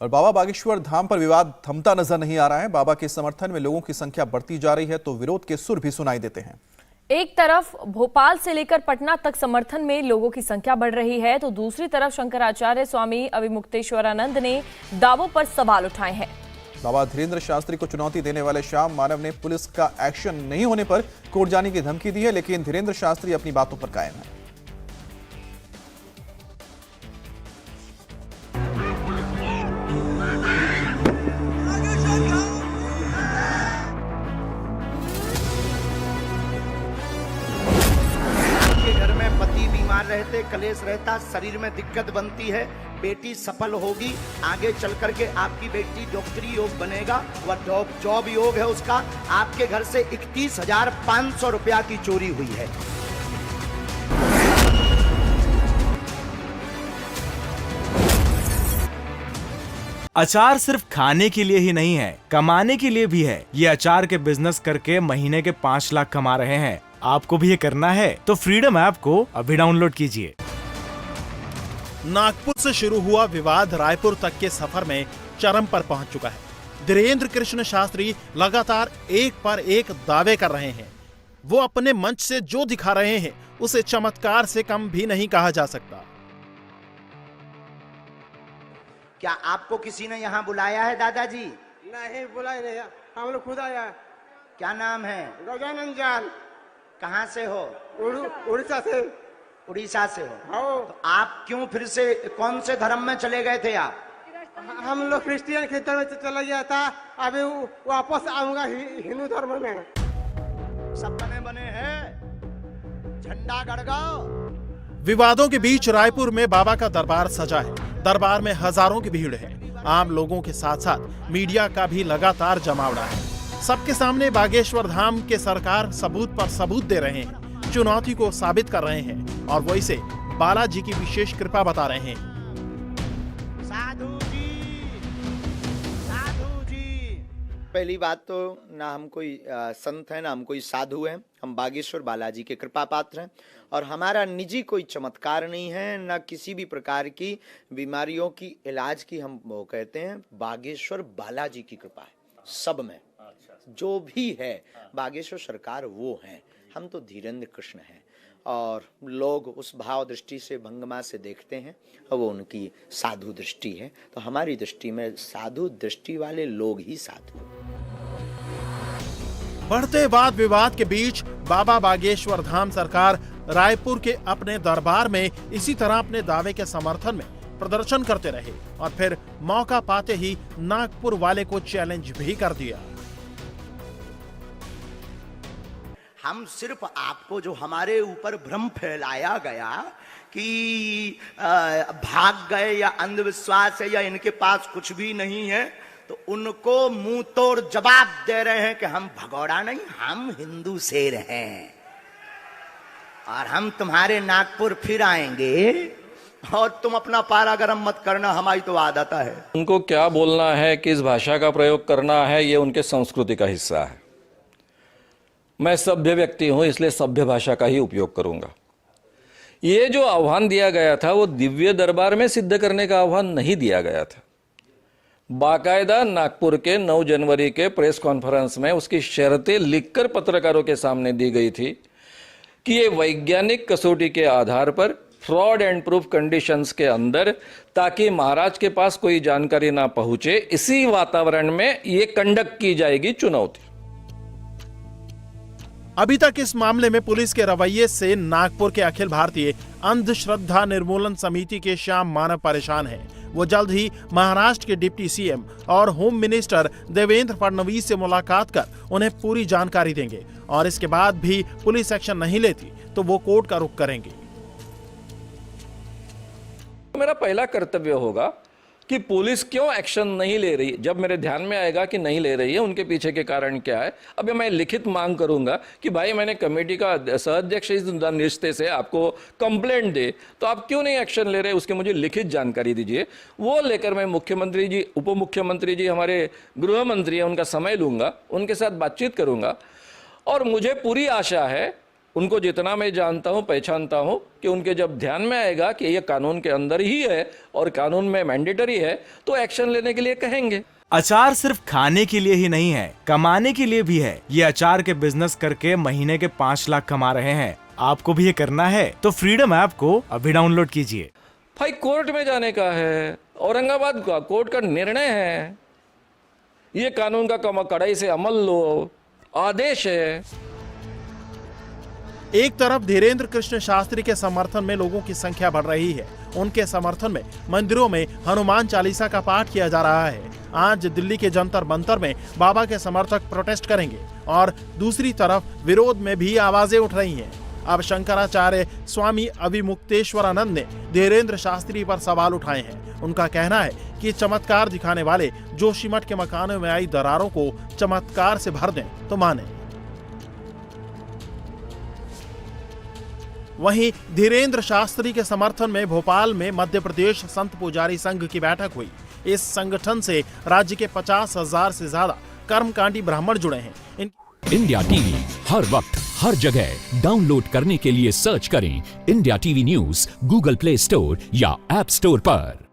और बाबा बागेश्वर धाम पर विवाद थमता नजर नहीं आ रहा है। बाबा के समर्थन में लोगों की संख्या बढ़ती जा रही है तो विरोध के सुर भी सुनाई देते हैं। एक तरफ भोपाल से लेकर पटना तक समर्थन में लोगों की संख्या बढ़ रही है तो दूसरी तरफ शंकराचार्य स्वामी अविमुक्तेश्वरानंद ने दावों पर सवाल उठाए हैं। बाबा धीरेन्द्र शास्त्री को चुनौती देने वाले श्याम मानव ने पुलिस का एक्शन नहीं होने पर कोर्ट जाने की धमकी दी है, लेकिन धीरेन्द्र शास्त्री अपनी बातों पर कायम है। रहते कलेश रहता, शरीर में दिक्कत बनती है, बेटी सफल होगी, आगे चल करके आपकी बेटी डॉक्टरी योग बनेगा, वह जॉब योग है उसका। आपके घर से 31,500 रुपया की चोरी हुई है। अचार सिर्फ खाने के लिए ही नहीं है, कमाने के लिए भी है। ये अचार के बिजनेस करके महीने के 5 लाख कमा रहे हैं। आपको भी ये करना है तो फ्रीडम ऐप को अभी डाउनलोड कीजिए। नागपुर से शुरू हुआ विवाद रायपुर तक के सफर में चरम पर पहुंच चुका है। धीरेन्द्र कृष्ण शास्त्री लगातार एक पर एक दावे कर रहे हैं। वो अपने मंच से जो दिखा रहे हैं उसे चमत्कार से कम भी नहीं कहा जा सकता। क्या आपको किसी ने यहाँ बुलाया है दादाजी? नहीं बुलाया नहीं, हम लोग खुद आया। क्या नाम है? गजानन जान। कहाँ से हो? उड़ीसा से। उड़ीसा से हो? हाँ। तो आप क्यों फिर से कौन से धर्म में चले गए थे आप? हम लोग क्रिश्चियन के धर्म में चला गया था, अभी वापस आऊंगा हिंदू धर्म में। सब बने बने हैं, झंडा गड़गाओ। विवादों के बीच रायपुर में बाबा का दरबार सजा है। दरबार में हजारों की भीड़ है। आम लोगों के साथ साथ मीडिया का भी लगातार जमावड़ा है। सबके सामने बागेश्वर धाम के सरकार सबूत पर सबूत दे रहे हैं, चुनौती को साबित कर रहे हैं और वो इसे बालाजी की विशेष कृपा बता रहे हैं। साधु जी, साधु जी। पहली बात तो ना हम कोई संत है, ना हम कोई साधु हैं। हम बागेश्वर बालाजी के कृपा पात्र हैं और हमारा निजी कोई चमत्कार नहीं है, ना किसी भी प्रकार की बीमारियों की इलाज की हम वो कहते हैं। बागेश्वर बालाजी की कृपा है सब में। जो भी है बागेश्वर सरकार वो है, हम तो धीरेन्द्र कृष्ण हैं। और लोग उस भाव दृष्टि से भंगमा से देखते हैं और वो उनकी साधु दृष्टि है। तो हमारी दृष्टि में साधु दृष्टि वाले लोग ही साधु। बढ़ते वाद विवाद के बीच बाबा बागेश्वर धाम सरकार रायपुर के अपने दरबार में इसी तरह अपने दावे के समर्थन में प्रदर्शन करते रहे और फिर मौका पाते ही नागपुर वाले को चैलेंज भी कर दिया। हम सिर्फ आपको जो हमारे ऊपर भ्रम फैलाया गया कि भाग गए या अंधविश्वास है या इनके पास कुछ भी नहीं है, तो उनको मुंह तोड़ जवाब दे रहे हैं कि हम भगोड़ा नहीं, हम हिंदू शेर हैं और हम तुम्हारे नागपुर फिर आएंगे और तुम अपना पारा गरम मत करना, हमारी तो आदत है। उनको क्या बोलना है, किस भाषा का प्रयोग करना है, ये उनके संस्कृति का हिस्सा है। मैं सभ्य व्यक्ति हूं, इसलिए सभ्य भाषा का ही उपयोग करूंगा। ये जो आह्वान दिया गया था वो दिव्य दरबार में सिद्ध करने का आह्वान नहीं दिया गया था। बाकायदा नागपुर के 9 जनवरी के प्रेस कॉन्फ्रेंस में उसकी शर्तें लिखकर पत्रकारों के सामने दी गई थी कि ये वैज्ञानिक कसौटी के आधार पर फ्रॉड एंड प्रूफ कंडीशंस के अंदर, ताकि महाराज के पास कोई जानकारी ना पहुंचे, इसी वातावरण में ये कंडक्ट की जाएगी चुनौती। अभी तक इस मामले में पुलिस के रवैये से नागपुर के अखिल भारतीय अंधश्रद्धा निर्मूलन समिति के श्याम मानव परेशान हैं। वो जल्द ही महाराष्ट्र के डिप्टी सीएम और होम मिनिस्टर देवेंद्र फडणवीस से मुलाकात कर उन्हें पूरी जानकारी देंगे और इसके बाद भी पुलिस एक्शन नहीं लेती तो वो कोर्ट का रुख करेंगे। मेरा पहला कर्तव्य होगा कि पुलिस क्यों एक्शन नहीं ले रही। जब मेरे ध्यान में आएगा कि नहीं ले रही है, उनके पीछे के कारण क्या है, अभी मैं लिखित मांग करूंगा कि भाई मैंने कमेटी का सहाध्यक्ष इस रिश्ते से आपको कंप्लेंट दे, तो आप क्यों नहीं एक्शन ले रहे, उसकी मुझे लिखित जानकारी दीजिए। वो लेकर मैं मुख्यमंत्री जी, उप मुख्यमंत्री जी, हमारे गृह मंत्री हैं, उनका समय लूंगा, उनके साथ बातचीत करूंगा और मुझे पूरी आशा है उनको जितना मैं जानता हूं, पहचानता हूं कि उनके जब ध्यान में आएगा कि ये कानून के अंदर ही है और कानून में मैंडेटरी है, तो एक्शन लेने के लिए कहेंगे। अचार सिर्फ खाने के लिए ही नहीं है, कमाने के लिए भी है। ये अचार के बिजनेस करके महीने के 5 लाख कमा रहे हैं। आपको भी ये करना है तो फ्रीडम ऐप को अभी डाउनलोड कीजिए। भाई कोर्ट में जाने का है, औरंगाबाद का कोर्ट का निर्णय है, ये कानून का कड़ाई से अमल लो, आदेश है। एक तरफ धीरेन्द्र कृष्ण शास्त्री के समर्थन में लोगों की संख्या बढ़ रही है। उनके समर्थन में मंदिरों में हनुमान चालीसा का पाठ किया जा रहा है। आज दिल्ली के जंतर मंतर में बाबा के समर्थक प्रोटेस्ट करेंगे और दूसरी तरफ विरोध में भी आवाजें उठ रही हैं। अब शंकराचार्य स्वामी अविमुक्तेश्वरानंद ने धीरेन्द्र शास्त्री पर सवाल उठाए हैं। उनका कहना है कि चमत्कार दिखाने वाले जोशीमठ के मकानों में आई दरारों को चमत्कार से भर दें तो माने। वहीं धीरेन्द्र शास्त्री के समर्थन में भोपाल में मध्य प्रदेश संत पुजारी संघ की बैठक हुई। इस संगठन से राज्य के 50,000 से ज्यादा कर्मकांडी ब्राह्मण जुड़े हैं। इंडिया टीवी हर वक्त हर जगह डाउनलोड करने के लिए सर्च करें India TV news Google play store या ऐप स्टोर पर।